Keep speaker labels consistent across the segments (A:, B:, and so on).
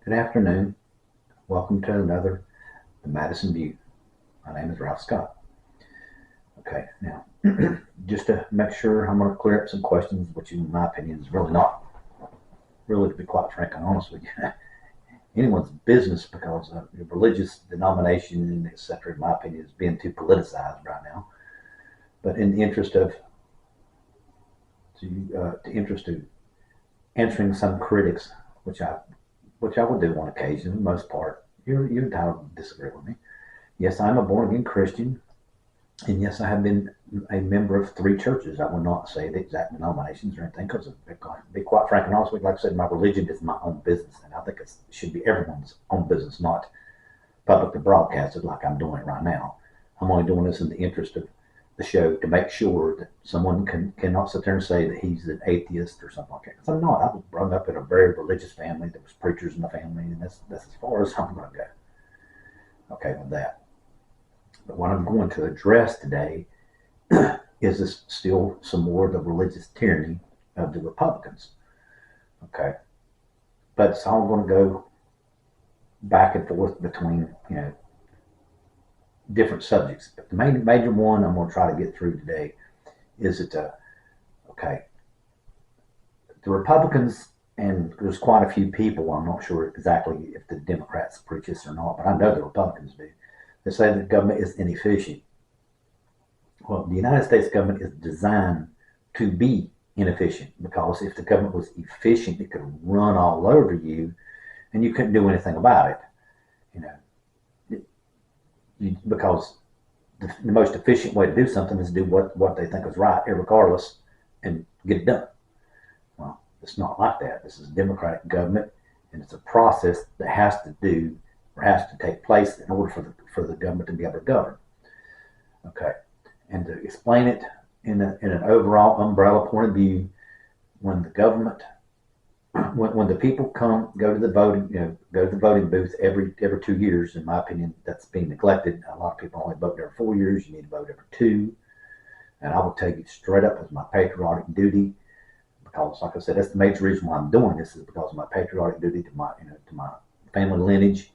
A: Good afternoon. Welcome to another The Madison View. My name is Ralph Scott. Okay, now, just to make sure, I'm going to clear up some questions, which in my opinion is really not, really to be quite frank and honest with you, anyone's business because your religious denomination, etc., in my opinion, is being too politicized right now. But in the interest of, to answering some critics, which I which I would do on occasion, for the most part, you're entitled to disagree with me. Yes, I'm a born again Christian. And yes, I have been a member of three churches. I will not say the exact denominations or anything because, to be quite frank and honest with you, like I said, my religion is my own business. And I think it should be everyone's own business, not publicly broadcasted like I'm doing it right now. I'm only doing this in the interest of the show to make sure that someone cannot sit there and say that he's an atheist or something like that. Because I'm not. I was brought up in a very religious family. There was preachers in the family, and that's as far as I'm going to go. Okay, with that. But what I'm going to address today is this still some more of the religious tyranny of the Republicans. Okay. But it's all going to go back and forth between, different subjects. But the main major one I'm going to try to get through today is that, okay, the Republicans, and there's quite a few people, I'm not sure exactly if the Democrats preach this or not, but I know the Republicans do. They say the government is inefficient. Well, the United States government is designed to be inefficient because if the government was efficient, it could run all over you and you couldn't do anything about it. You know, because the most efficient way to do something is do what they think is right, regardless, and get it done. Well, it's not like that. This is a democratic government, and it's a process that has to do or has to take place in order for the government to be able to govern. Okay, and to explain it in an overall umbrella point of view, when the government, when the people go to the voting, go to the voting booth every 2 years. In my opinion, that's being neglected. A lot of people only vote every 4 years. You need to vote every two. And I will tell you straight up, as my patriotic duty, because, like I said, that's the major reason why I'm doing this is because of my patriotic duty to my family lineage,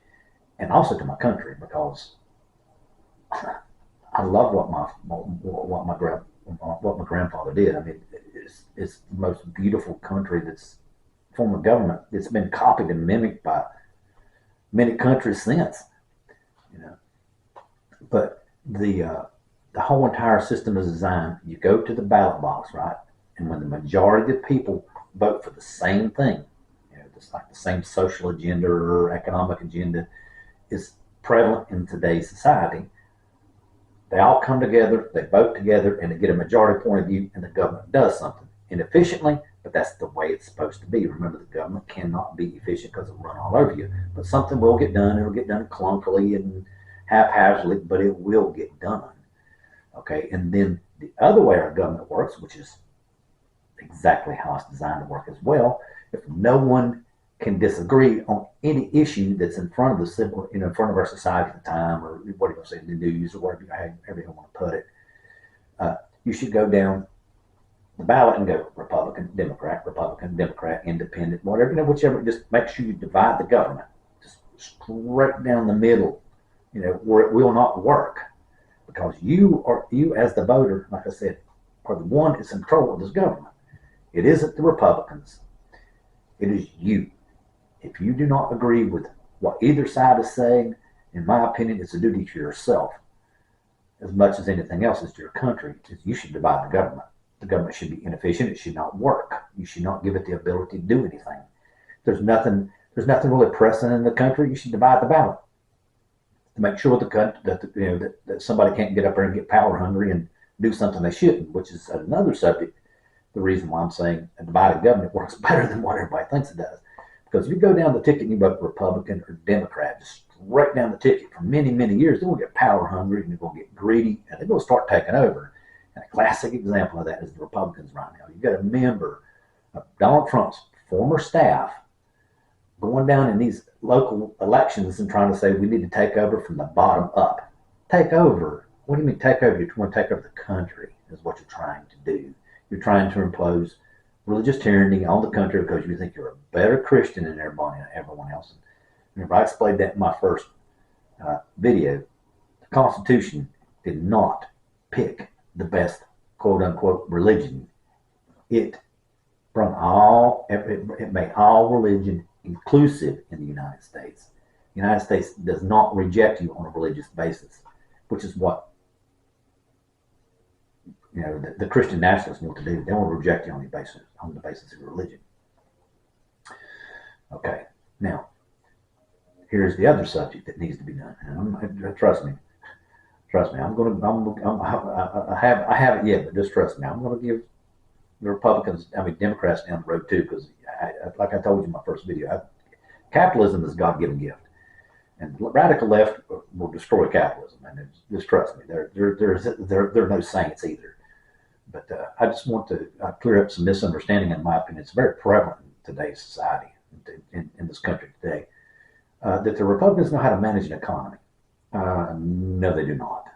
A: and also to my country, because I love what my grandfather did. I mean, it's the most beautiful country that's form of government that's been copied and mimicked by many countries since. You know, but the whole entire system is designed. You go to the ballot box, right, and when the majority of the people vote for the same thing, just like the same social agenda or economic agenda is prevalent in today's society, they all come together, they vote together, and they get a majority point of view, and the government does something inefficiently, but that's the way it's supposed to be. Remember, the government cannot be efficient because it'll run all over you, but something will get done. It'll get done clunkily and haphazardly, but it will get done. Okay, and then the other way our government works, which is exactly how it's designed to work as well, if no one can disagree on any issue that's in front of the civil, in front of our society at the time, or what are you going to say, the news, or whatever you want to put it, you should go down the ballot and go Republican, Democrat, Independent, whatever, whichever. Just make sure you divide the government, just straight down the middle, where it will not work, because you as the voter, like I said, are the one that's in control of this government. It isn't the Republicans. It is you. If you do not agree with what either side is saying, in my opinion, it's a duty to yourself, as much as anything else is to your country. You should divide the government. The government should be inefficient. It should not work. You should not give it the ability to do anything. There's nothing really pressing in the country. You should divide the ballot to make sure that somebody can't get up there and get power hungry and do something they shouldn't, which is another subject. The reason why I'm saying a divided government works better than what everybody thinks it does. Because if you go down the ticket and you vote Republican or Democrat, just straight down the ticket for many, many years, they're going to get power hungry and they're going to get greedy and they're going to start taking over. And a classic example of that is the Republicans right now. You've got a member of Donald Trump's former staff going down in these local elections and trying to say we need to take over from the bottom up. Take over? What do you mean take over? You want to take over the country is what you're trying to do. You're trying to impose religious tyranny on the country because you think you're a better Christian than everyone else. Remember, I explained that in my first video. The Constitution did not pick the best quote unquote religion. It made all religion inclusive in the United States. The United States does not reject you on a religious basis, which is what the Christian nationalists want to do. They want to reject you on the basis of religion. Okay, now here's the other subject that needs to be done. Trust me. I haven't yet, but just trust me. I'm going to give the Democrats down the road too, because like I told you in my first video, capitalism is a God-given gift, and the radical left will destroy capitalism. And just trust me, they're no saints either. But I just want to clear up some misunderstanding. In my opinion, it's very prevalent in today's society, in this country today, that the Republicans know how to manage an economy. No, they do not.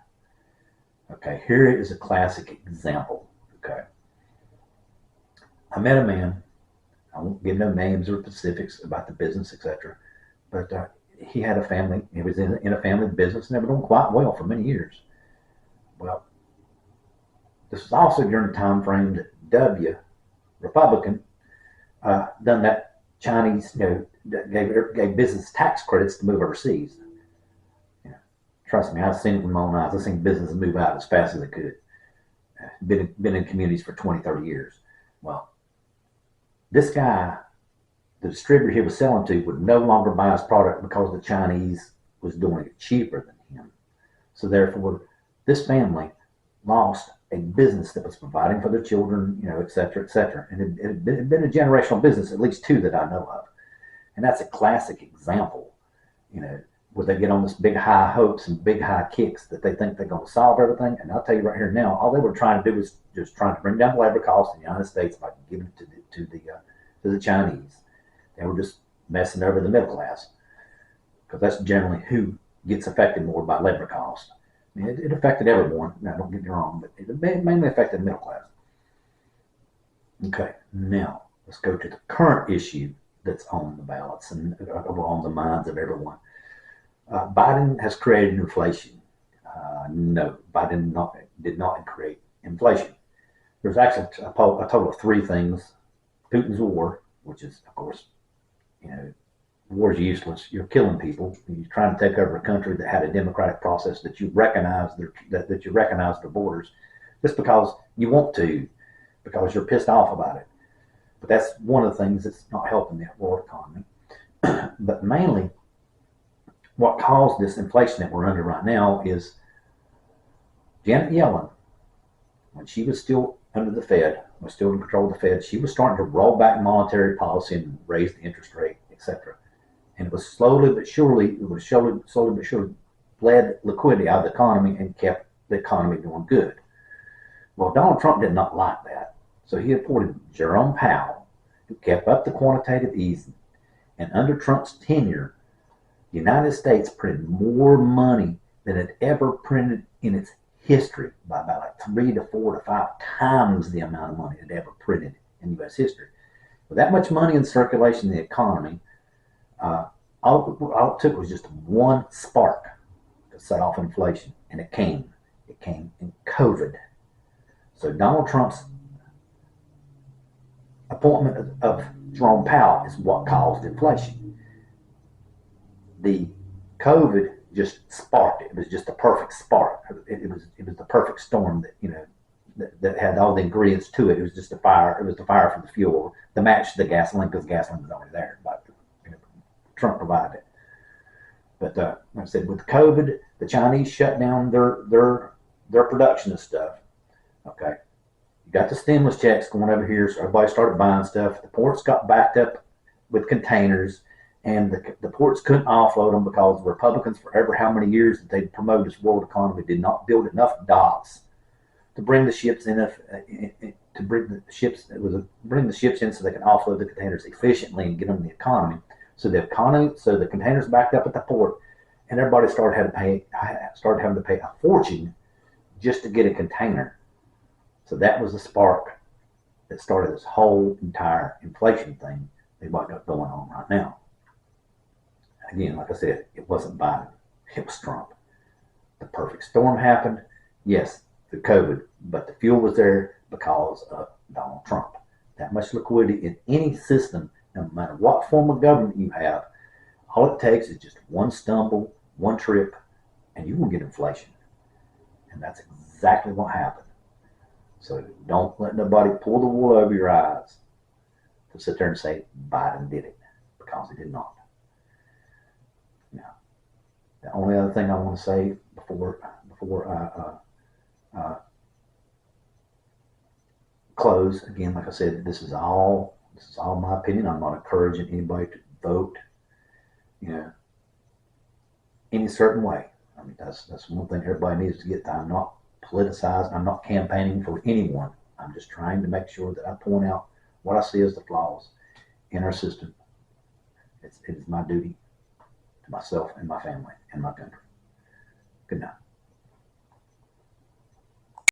A: Okay, here is a classic example. Okay, I met a man. I won't give no names or specifics about the business, etc. But he had a family. He was in a family business, and they were doing quite well for many years. Well, this was also during the time frame that W, Republican, done that Chinese, gave business tax credits to move overseas. Trust me, I've seen it with my own eyes. I've seen businesses move out as fast as they could. Been in communities for 20, 30 years. Well, this guy, the distributor he was selling to, would no longer buy his product because the Chinese was doing it cheaper than him. So therefore, this family lost a business that was providing for their children, et cetera, et cetera. And it had been a generational business, at least two that I know of. And that's a classic example, where they get on this big high hopes and big high kicks that they think they're going to solve everything. And I'll tell you right here now, all they were trying to do was just trying to bring down the labor costs in the United States by giving it to the Chinese. They were just messing over the middle class, because that's generally who gets affected more by labor costs. I mean, it affected everyone. Now, don't get me wrong, but it mainly affected the middle class. Okay, now let's go to the current issue that's on the ballots and on the minds of everyone. Biden has created inflation. No, Biden did not create inflation. There's actually a total of three things. Putin's war, which is, of course, war is useless. You're killing people. You're trying to take over a country that had a democratic process that you recognize that you recognize the borders, just because you want to, because you're pissed off about it. But that's one of the things that's not helping the world economy. But mainly, what caused this inflation that we're under right now is Janet Yellen, when she was still under the Fed, was still in control of the Fed, she was starting to roll back monetary policy and raise the interest rate, etc. And it was slowly but surely bled liquidity out of the economy and kept the economy doing good. Well, Donald Trump did not like that. So he appointed Jerome Powell, who kept up the quantitative easing. And under Trump's tenure, the United States printed more money than it ever printed in its history, by about like 3 to 4 to 5 times the amount of money it ever printed in U.S. history. With that much money in circulation in the economy, all it took was just one spark to set off inflation, and it came in COVID. So Donald Trump's appointment of Jerome Powell is what caused inflation. The COVID just sparked it. It was just a perfect spark. It was the perfect storm that had all the ingredients to it. It was just the fire. It was the fire for the fuel, the match to the gasoline, because gasoline was already there. But Trump provided it. But like I said, with COVID, the Chinese shut down their production of stuff. Okay, you got the stimulus checks going over here, so everybody started buying stuff. The ports got backed up with containers. And the ports couldn't offload them because the Republicans, for ever how many years that they promoted this world economy, did not build enough docks to bring the ships in, bring the ships in so they can offload the containers efficiently and get them in the economy. So the containers backed up at the port, and everybody started having to pay a fortune just to get a container. So that was the spark that started this whole entire inflation thing that we've got going on right now. again, like I said, it wasn't Biden, it was Trump. The perfect storm happened. Yes, the COVID, but the fuel was there because of Donald Trump. That much liquidity in any system, no matter what form of government you have, all it takes is just one stumble, one trip, and you will get inflation. And that's exactly what happened. So don't let nobody pull the wool over your eyes to sit there and say Biden did it, because he did not. Now, the only other thing I want to say before I close, again, like I said, this is all my opinion. I'm not encouraging anybody to vote, you know, any certain way. I mean, that's one thing everybody needs to get. I'm not politicized. I'm not campaigning for anyone. I'm just trying to make sure that I point out what I see as the flaws in our system. It is my duty to myself and my family and my country. Good night.